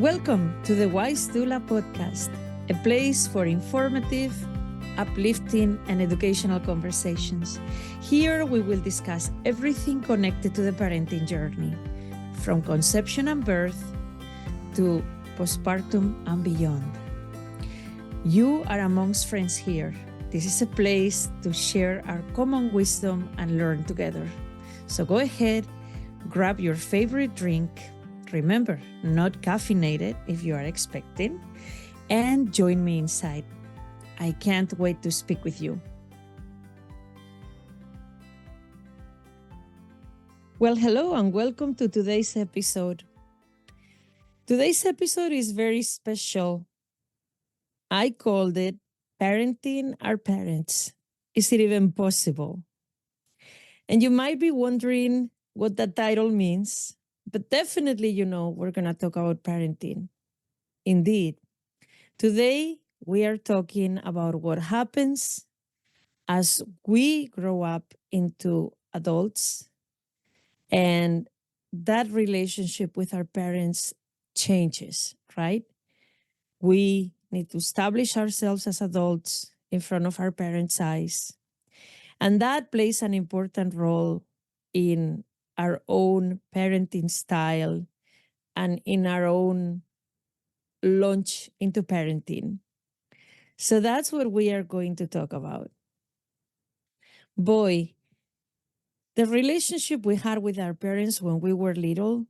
Welcome to the Wise Doula podcast, a place for informative, uplifting, and educational conversations. Here we will discuss everything connected to the parenting journey, from conception and birth to postpartum and beyond. You are amongst friends here. This is a place to share our common wisdom and learn together. So go ahead, grab your favorite drink. Remember, not caffeinated if you are expecting, and join me inside. I can't wait to speak with you. Well, hello and welcome to today's episode. Today's episode is very special. I called it Parenting Our Parents. Is it even possible? And you might be wondering what that title means. But definitely, we're going to talk about parenting. Indeed. Today, we are talking about what happens as we grow up into adults and that relationship with our parents changes, right? We need to establish ourselves as adults in front of our parents' eyes. And that plays an important role in our own parenting style and in our own launch into parenting. So that's what we are going to talk about. Boy, the relationship we had with our parents when we were little,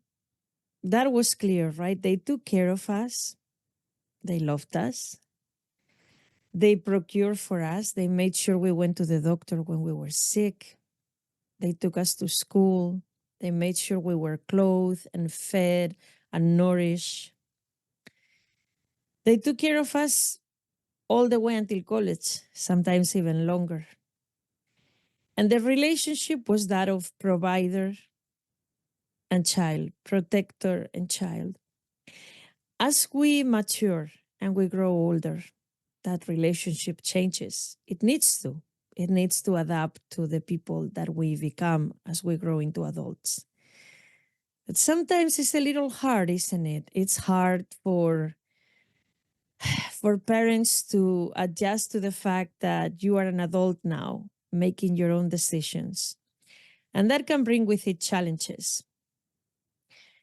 that was clear, right? They took care of us. They loved us. They procured for us. They made sure we went to the doctor when we were sick. They took us to school. They made sure we were clothed and fed and nourished. They took care of us all the way until college, sometimes even longer. And the relationship was that of provider and child, protector and child. As we mature and we grow older, that relationship changes. It needs to. It needs to adapt to the people that we become as we grow into adults. But sometimes it's a little hard, isn't it? It's hard for parents to adjust to the fact that you are an adult now, making your own decisions. And that can bring with it challenges.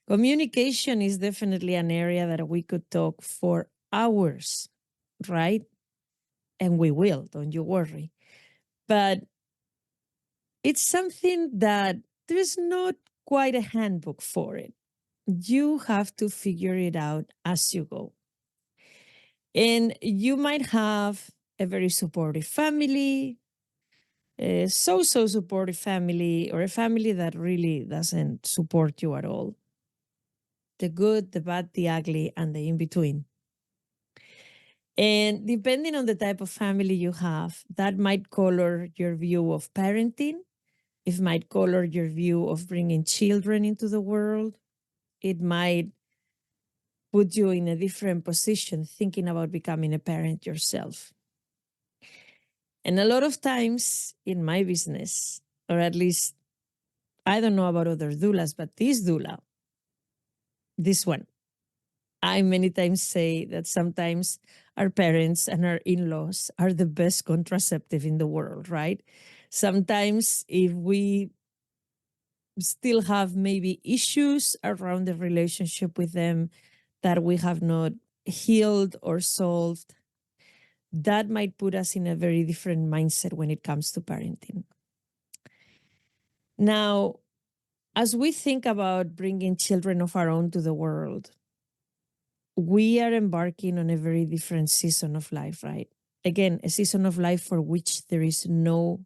Communication is definitely an area that we could talk for hours, right? And we will, don't you worry. But it's something that there's not quite a handbook for it. You have to figure it out as you go. And you might have a very supportive family, a so-so supportive family, or a family that really doesn't support you at all. The good, the bad, the ugly, and the in-between. And depending on the type of family you have, that might color your view of parenting. It might color your view of bringing children into the world. It might put you in a different position thinking about becoming a parent yourself. And a lot of times in my business, or at least I don't know about other doulas, but this doula, this one, I many times say that sometimes our parents and our in-laws are the best contraceptive in the world, right? Sometimes if we still have maybe issues around the relationship with them that we have not healed or solved, that might put us in a very different mindset when it comes to parenting. Now, as we think about bringing children of our own to the world, we are embarking on a very different season of life, right? Again, a season of life for which there is no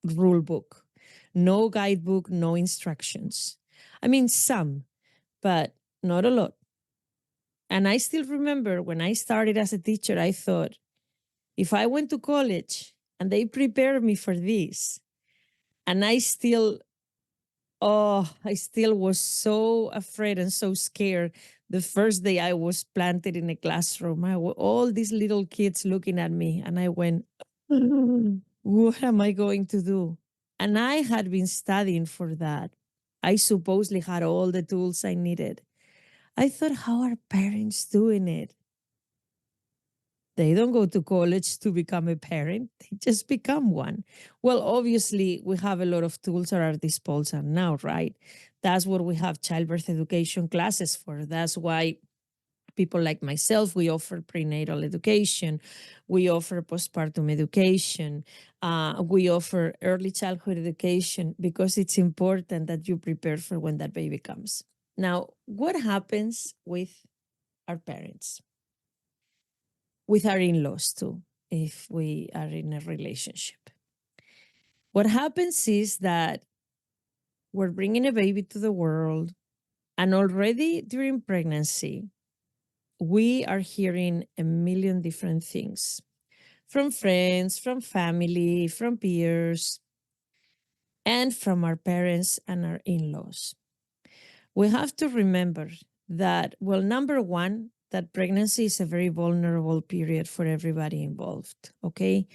rule book, no guidebook, no instructions. I mean, some, but not a lot. And I still remember when I started as a teacher, I thought, if I went to college and they prepared me for this, and I still was so afraid and so scared the first day I was planted in a classroom. All these little kids looking at me, and I went, what am I going to do? And I had been studying for that. I supposedly had all the tools I needed. I thought, how are parents doing it? They don't go to college to become a parent, they just become one. Well, obviously, we have a lot of tools at our disposal now, right? That's what we have childbirth education classes for. That's why people like myself, we offer prenatal education, we offer postpartum education, we offer early childhood education because it's important that you prepare for when that baby comes. Now, what happens with our parents? With our in laws too, if we are in a relationship. What happens is that we're bringing a baby to the world, and already during pregnancy, we are hearing a million different things from friends, from family, from peers, and from our parents and our in laws. We have to remember that, well, number one, that pregnancy is a very vulnerable period for everybody involved. Okay.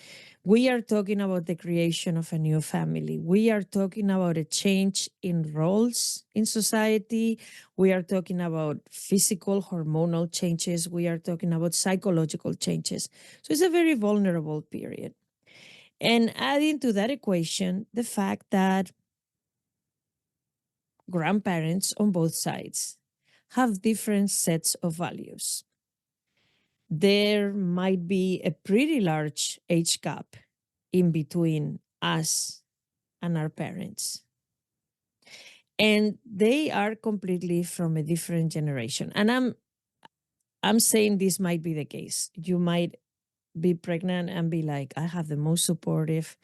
We are talking about the creation of a new family. We are talking about a change in roles in society. We are talking about physical, hormonal changes. We are talking about psychological changes. So it's a very vulnerable period. And adding to that equation, the fact that grandparents on both sides have different sets of values. There might be a pretty large age gap in between us and our parents. And they are completely from a different generation. And I'm saying this might be the case. You might be pregnant and be like, I have the most supportive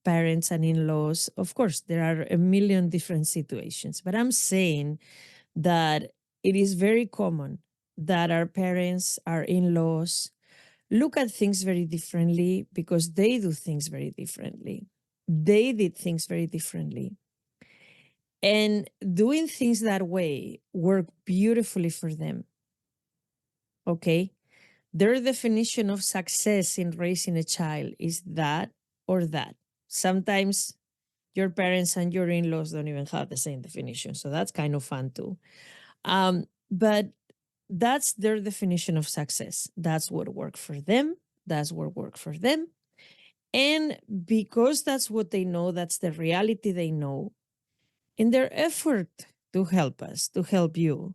parents and in-laws. Of course, there are a million different situations, but I'm saying that it is very common that our parents, our in-laws, look at things very differently because they do things very differently. They did things very differently. And doing things that way worked beautifully for them. Okay. Their definition of success in raising a child is that or that. Sometimes your parents and your in laws don't even have the same definition. So that's kind of fun too. But that's their definition of success. That's what worked for them. That's what worked for them. And because that's what they know, that's the reality they know, in their effort to help us, to help you,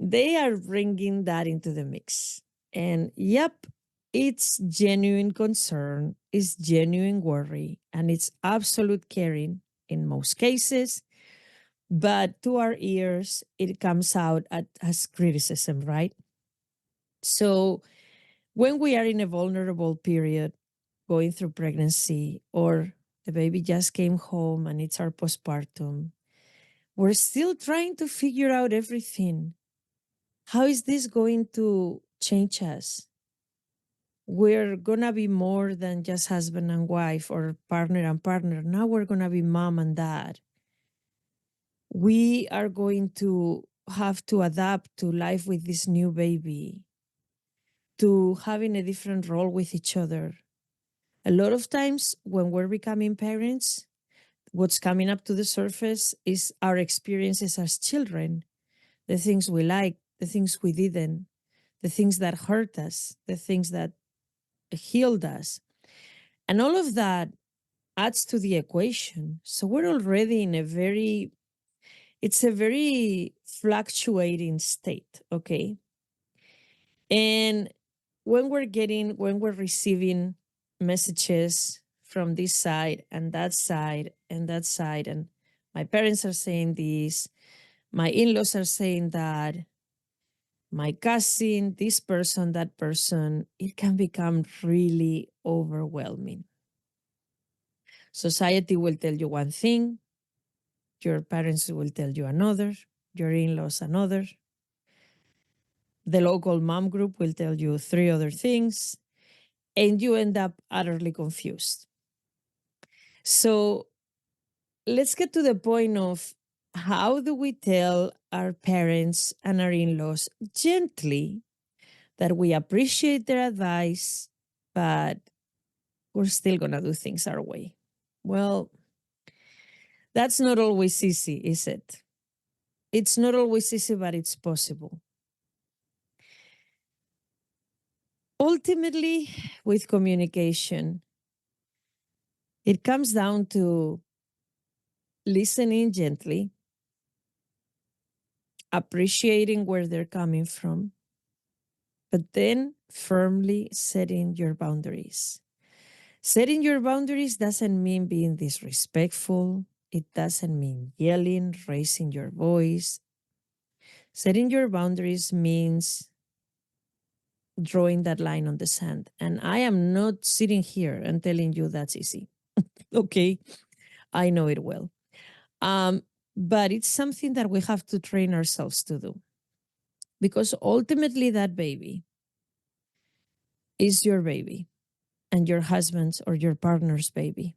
they are bringing that into the mix. And yep, it's genuine concern, it's genuine worry, and it's absolute caring in most cases. But to our ears, it comes out as criticism, right? So when we are in a vulnerable period, going through pregnancy, or the baby just came home and it's our postpartum, we're still trying to figure out everything. How is this going to change us? We're going to be more than just husband and wife or partner and partner. Now we're going to be mom and dad. We are going to have to adapt to life with this new baby, to having a different role with each other. A lot of times when we're becoming parents, what's coming up to the surface is our experiences as children, the things we liked, the things we didn't, the things that hurt us, the things that healed us. And all of that adds to the equation. So we're already in a very, it's a very fluctuating state, okay? And when we're receiving messages from this side and that side and that side, and my parents are saying this, my in-laws are saying that, my cousin, this person, that person, it can become really overwhelming. Society will tell you one thing, your parents will tell you another, your in-laws another. The local mom group will tell you three other things, and you end up utterly confused. So let's get to the point of how do we tell our parents and our in-laws gently that we appreciate their advice, but we're still going to do things our way? Well, that's not always easy, is it? It's not always easy, but it's possible. Ultimately, with communication, it comes down to listening gently, appreciating where they're coming from, but then firmly setting your boundaries. Setting your boundaries doesn't mean being disrespectful. It doesn't mean yelling, raising your voice. Setting your boundaries means drawing that line on the sand. And I am not sitting here and telling you that's easy. Okay. I know it well. Um, but it's something that we have to train ourselves to do because ultimately that baby is your baby and your husband's or your partner's baby.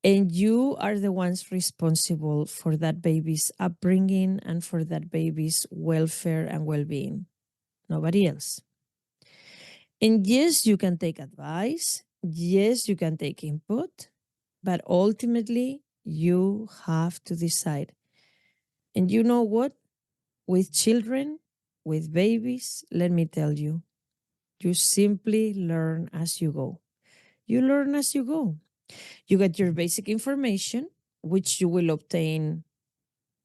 And you are the ones responsible for that baby's upbringing and for that baby's welfare and well being, nobody else. And yes, you can take advice. Yes, you can take input, but ultimately you have to decide. And you know what? With children, with babies, let me tell you, you simply learn as you go. You learn as you go. You get your basic information, which you will obtain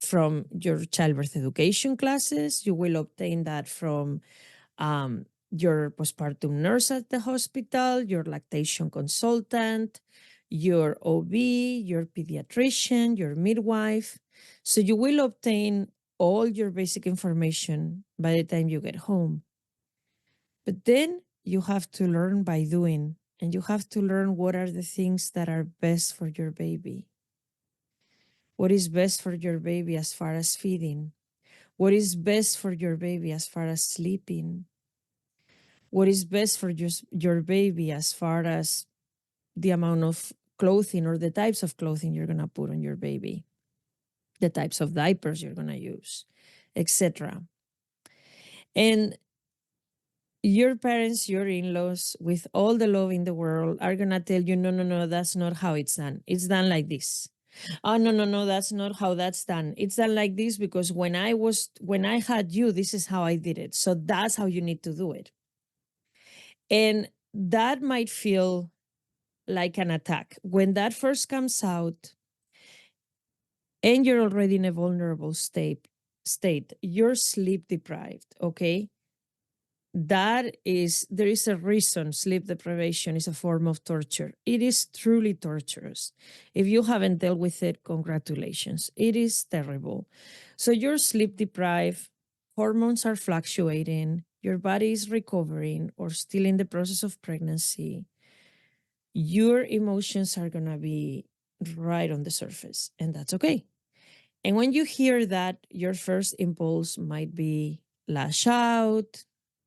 from your childbirth education classes. You will obtain that from your postpartum nurse at the hospital, your lactation consultant, your OB, your pediatrician, your midwife. So you will obtain all your basic information by the time you get home. But then you have to learn by doing, and you have to learn what are the things that are best for your baby. What is best for your baby as far as feeding? What is best for your baby as far as sleeping? What is best for your baby as far as the amount of clothing or the types of clothing you're going to put on your baby, the types of diapers you're going to use, etc. And your parents, your in-laws, with all the love in the world, are going to tell you, no, no, no, that's not how it's done. It's done like this. Oh, no, no, no, that's not how that's done. It's done like this because when I had you, this is how I did it. So that's how you need to do it. And that might feel like an attack. When that first comes out and you're already in a vulnerable state, you're sleep deprived, okay? There is a reason sleep deprivation is a form of torture. It is truly torturous. If you haven't dealt with it, congratulations. It is terrible. So you're sleep deprived, hormones are fluctuating, your body is recovering or still in the process of pregnancy. Your emotions are going to be right on the surface, and that's okay. And when you hear that, your first impulse might be lash out,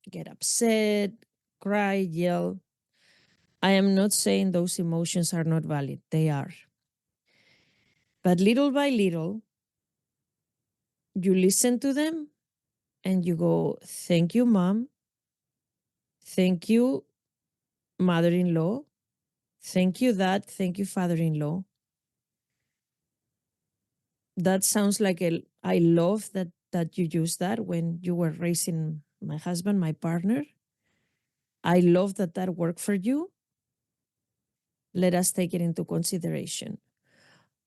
get upset, cry, yell. I am not saying those emotions are not valid, they are. But little by little, you listen to them and you go, thank you, mom. Thank you, mother in law. Thank you, dad. Thank you, father in law. That sounds like I love that you use that when you were raising my husband, my partner. I love that worked for you. Let us take it into consideration.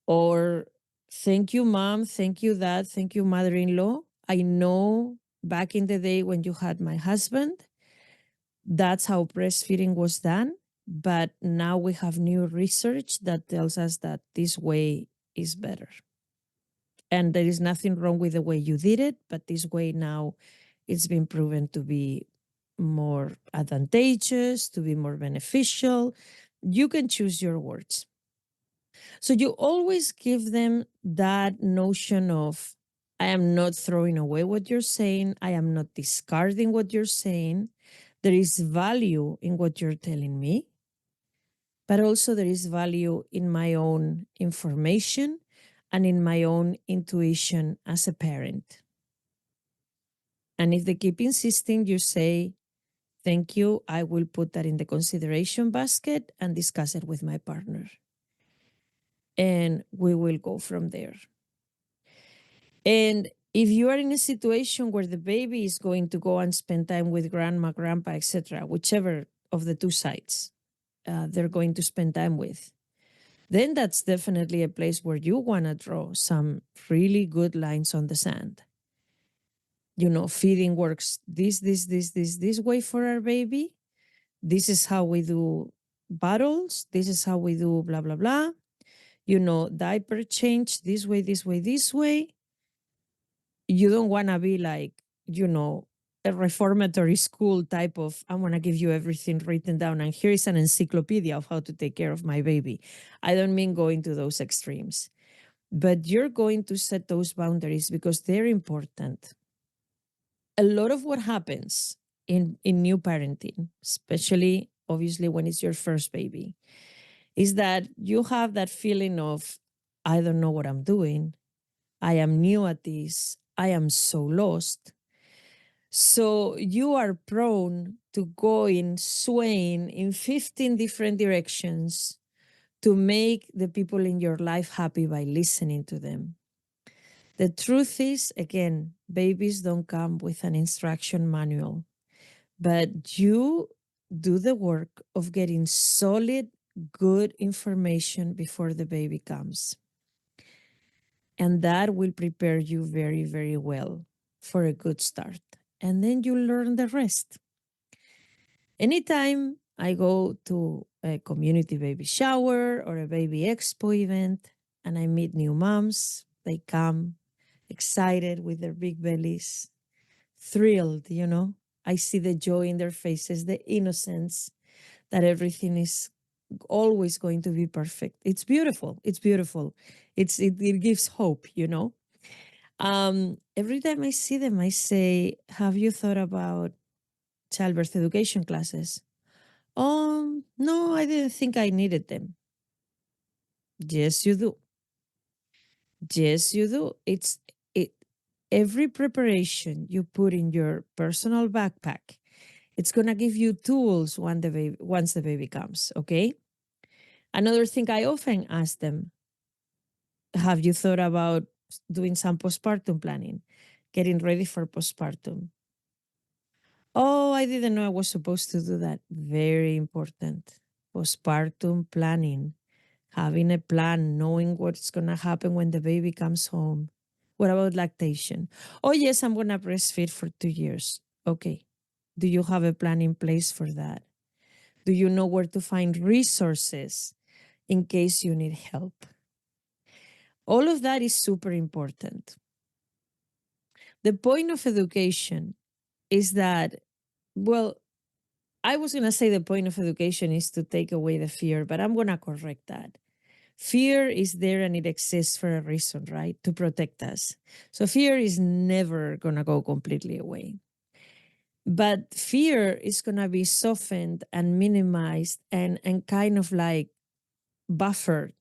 Or thank you, mom. Thank you, dad. Thank you, mother-in-law. I know back in the day when you had my husband, that's how breastfeeding was done. But now we have new research that tells us that this way is better. And there is nothing wrong with the way you did it, but this way now it's been proven to be more advantageous, to be more beneficial. You can choose your words. So you always give them that notion of, I am not throwing away what you're saying, I am not discarding what you're saying. There is value in what you're telling me, but also there is value in my own information and in my own intuition as a parent. And if they keep insisting, you say, thank you, I will put that in the consideration basket and discuss it with my partner. And we will go from there. And if you are in a situation where the baby is going to go and spend time with grandma, grandpa, etc., whichever of the two sides they're going to spend time with, then that's definitely a place where you want to draw some really good lines on the sand. Feeding works this way for our baby. This is how we do bottles. This is how we do blah, blah, blah. Diaper change this way, this way, this way. You don't want to be like, a reformatory school type of, I want to give you everything written down and here is an encyclopedia of how to take care of my baby. I don't mean going to those extremes, but you're going to set those boundaries because they're important. A lot of what happens in new parenting, especially obviously when it's your first baby, is that you have that feeling of, I don't know what I'm doing. I am new at this. I am so lost. So you are prone to going swaying in 15 different directions to make the people in your life happy by listening to them. The truth is, again, babies don't come with an instruction manual, but you do the work of getting solid, good information before the baby comes. And that will prepare you very, very well for a good start. And then you learn the rest. Anytime I go to a community baby shower or a baby expo event and I meet new moms, they come excited with their big bellies, thrilled. I see the joy in their faces, the innocence that everything is always going to be perfect. It's beautiful. It's beautiful. It gives hope. Every time I see them, I say, have you thought about childbirth education classes? No, I didn't think I needed them. Yes, you do. Yes, you do. It every preparation you put in your personal backpack, it's gonna give you tools once the baby comes, okay? Another thing I often ask them, have you thought about doing some postpartum planning? Getting ready for postpartum. Oh, I didn't know I was supposed to do that. Very important. Postpartum planning, having a plan, knowing what's going to happen when the baby comes home. What about lactation? Oh, yes, I'm going to breastfeed for 2 years. Okay. Do you have a plan in place for that? Do you know where to find resources in case you need help? All of that is super important. The point of education is that, well, I was going to say the point of education is to take away the fear, but I'm going to correct that. Fear is there and it exists for a reason, right? To protect us. So fear is never going to go completely away. But fear is going to be softened and minimized and kind of like buffered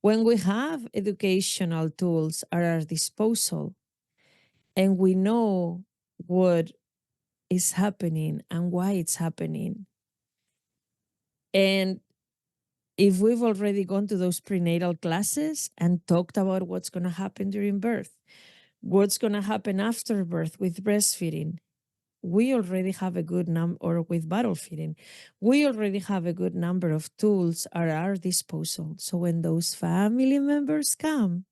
when we have educational tools at our disposal and we know what is happening and why it's happening. And if we've already gone to those prenatal classes and talked about what's going to happen during birth, what's going to happen after birth with breastfeeding, we already have a good number, or with bottle feeding, we already have a good number of tools at our disposal. So when those family members come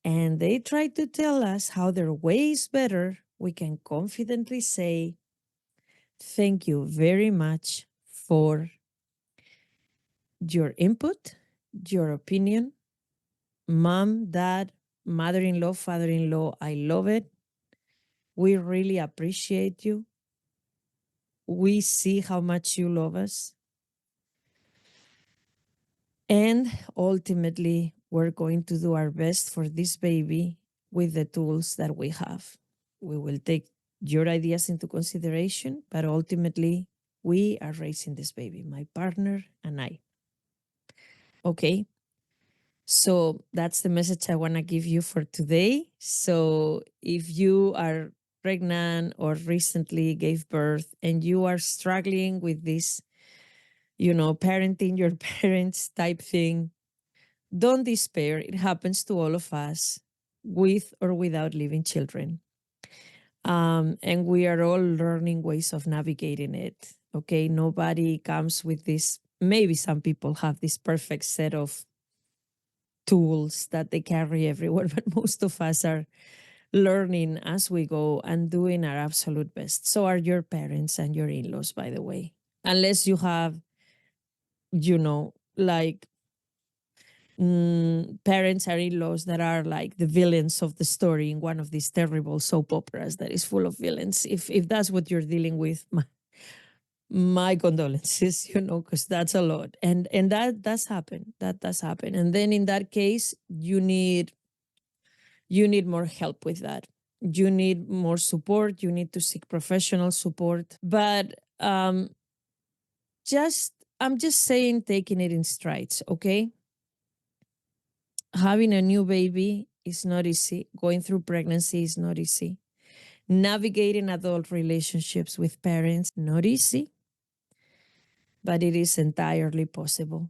and they try to tell us how their way is better, we can confidently say, thank you very much for your input, your opinion. Mom, dad, mother in law, father in law, I love it. We really appreciate you. We see how much you love us. And ultimately, we're going to do our best for this baby with the tools that we have. We will take your ideas into consideration, but ultimately, we are raising this baby, my partner and I. Okay. So that's the message I want to give you for today. So if you are pregnant or recently gave birth and you are struggling with this, parenting your parents type thing, don't despair. It happens to all of us. with or without living children. And we are all learning ways of navigating it. Okay. Nobody comes with this. Maybe some people have this perfect set of tools that they carry everywhere, but most of us are learning as we go and doing our absolute best. So are your parents and your in laws, by the way. Unless you have, like parents or in laws that are like the villains of the story in one of these terrible soap operas that is full of villains. If that's what you're dealing with, my condolences, because that's a lot. And that does happen. That does happen. And then in that case, you need more help with that. You need more support. You need to seek professional support. But just I'm just saying, taking it in strides, okay? Having a new baby is not easy. Going through pregnancy is not easy. Navigating adult relationships with parents, not easy, but it is entirely possible.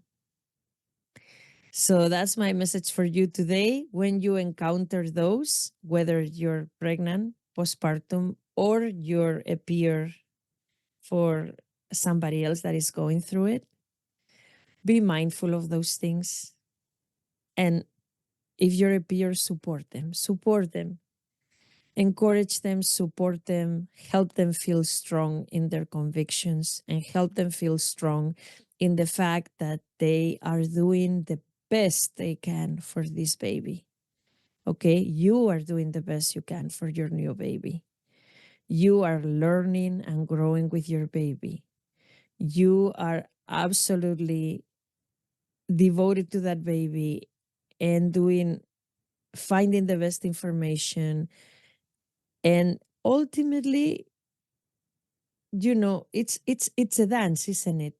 So that's my message for you today. When you encounter those, whether you're pregnant, postpartum, or you're a peer for somebody else that is going through it, be mindful of those things. And if you're a peer, support them. Support them. Encourage them, support them, help them feel strong in their convictions, and help them feel strong in the fact that they are doing the best they can for this baby. Okay, you are doing the best you can for your new baby. You are learning and growing with your baby. You are absolutely devoted to that baby and finding the best information. And ultimately, it's a dance, isn't it?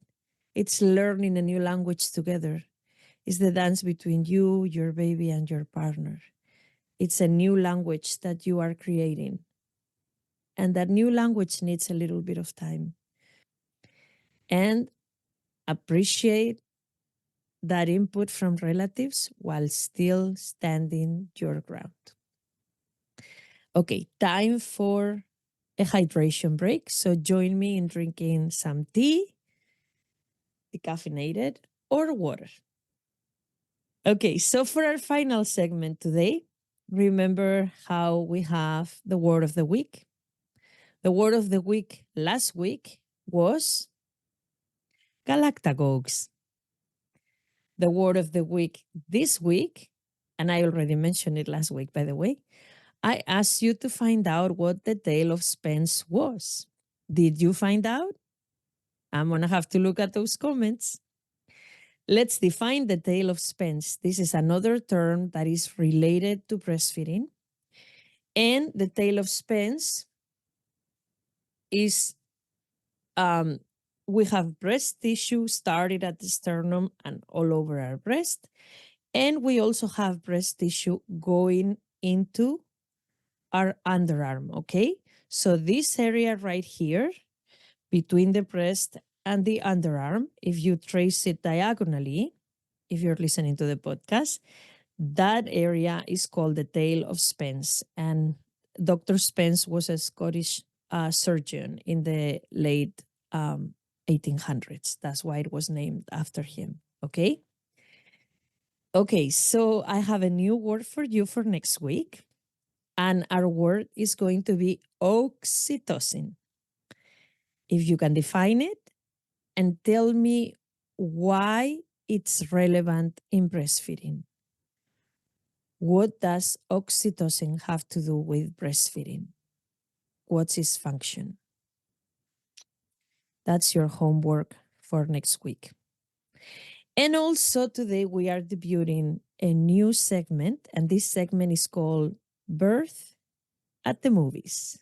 It's learning a new language together. It's the dance between you, your baby, and your partner. It's a new language that you are creating. And that new language needs a little bit of time. And appreciate that input from relatives while still standing your ground. Okay, time for a hydration break. So join me in drinking some tea, decaffeinated, or water. Okay, so for our final segment today, remember how we have the word of the week. The word of the week last week was galactagogues. The word of the week this week, and I already mentioned it last week, by the way, I asked you to find out what the Tale of Spence was. Did you find out? I'm going to have to look at those comments. Let's define the Tale of Spence. This is another term that is related to breastfeeding. And the Tale of Spence is we have breast tissue started at the sternum and all over our breast. And we also have breast tissue going into our underarm, okay? So this area right here between the breast and the underarm, if you trace it diagonally, if you're listening to the podcast, that area is called the Tale of Spence. And Dr. Spence was a Scottish surgeon in the late 1800s. That's why it was named after him. Okay. Okay. So I have a new word for you for next week. And our word is going to be oxytocin. If you can define it and tell me why it's relevant in breastfeeding. What does oxytocin have to do with breastfeeding? What's its function? That's your homework for next week. And also today we are debuting a new segment, and this segment is called Birth at the Movies.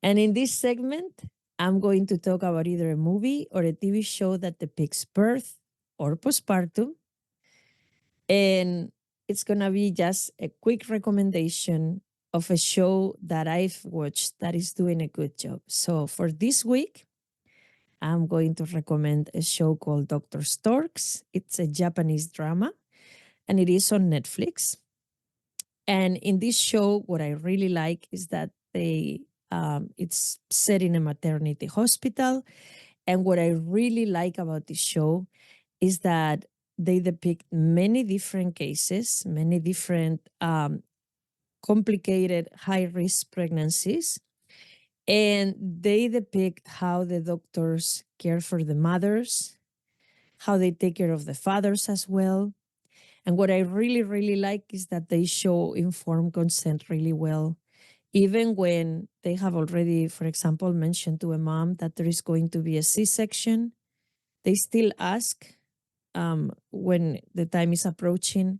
And in this segment, I'm going to talk about either a movie or a TV show that depicts birth or postpartum. And it's going to be just a quick recommendation of a show that I've watched that is doing a good job. So for this week, I'm going to recommend a show called Dr. Storks. It's a Japanese drama and it is on Netflix. And in this show, what I really like is that it's set in a maternity hospital. And what I really like about this show is that they depict many different cases, many different complicated high risk pregnancies. And they depict how the doctors care for the mothers, how they take care of the fathers as well. And what I really, really like is that they show informed consent really well. Even when they have already, for example, mentioned to a mom that there is going to be a C-section, they still ask when the time is approaching,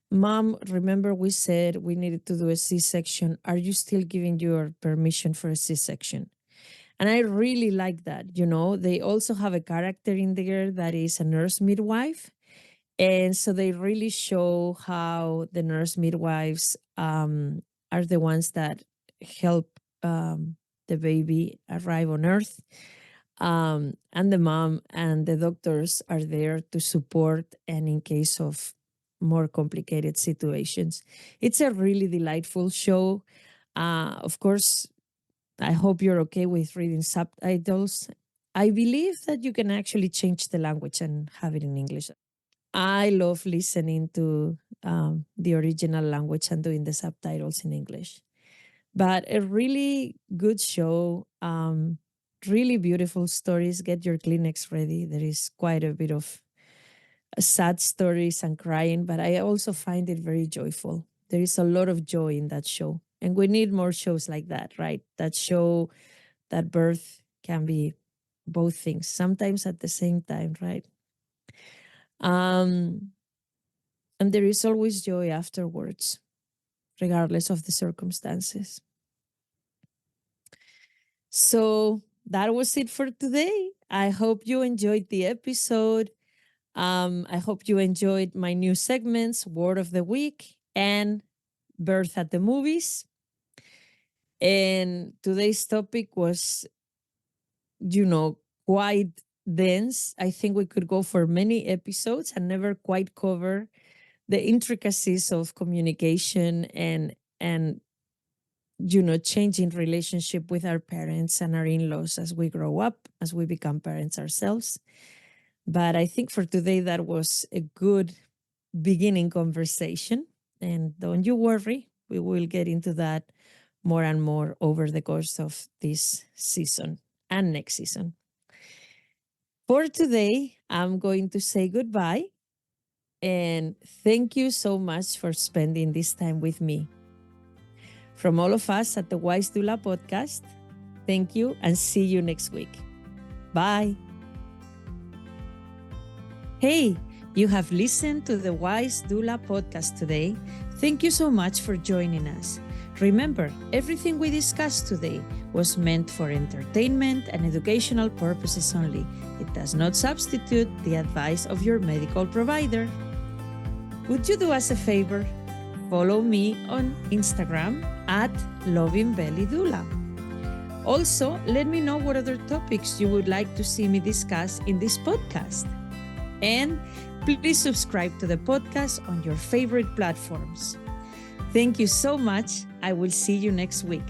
Mom, remember we said we needed to do a C-section. Are you still giving your permission for a C-section? And I really like that. They also have a character in there that is a nurse midwife. And so they really show how the nurse midwives are the ones that help the baby arrive on Earth. And the mom and the doctors are there to support and in case of more complicated situations. It's a really delightful show. Of course, I hope you're okay with reading subtitles. I believe that you can actually change the language and have it in English. I love listening to the original language and doing the subtitles in English. But a really good show, really beautiful stories. Get your Kleenex ready. There is quite a bit of sad stories and crying, but I also find it very joyful. There is a lot of joy in that show. And we need more shows like that, right? That show that birth can be both things, sometimes at the same time, right? And there is always joy afterwards, regardless of the circumstances. So that was it for today. I hope you enjoyed the episode. I hope you enjoyed my new segments, Word of the Week and Birth at the Movies. And today's topic was, quite dense. I think we could go for many episodes and never quite cover the intricacies of communication and changing relationship with our parents and our in-laws as we grow up, as we become parents ourselves. But I think for today, that was a good beginning conversation. And don't you worry, we will get into that more and more over the course of this season and next season. For today, I'm going to say goodbye. And thank you so much for spending this time with me. From all of us at the Wise Doula podcast, thank you and see you next week. Bye. Hey, you have listened to the Wise Doula podcast today. Thank you so much for joining us. Remember, everything we discussed today was meant for entertainment and educational purposes only. It does not substitute the advice of your medical provider. Would you do us a favor? Follow me on Instagram at LovingBellyDoula. Also, let me know what other topics you would like to see me discuss in this podcast. And please subscribe to the podcast on your favorite platforms. Thank you so much. I will see you next week.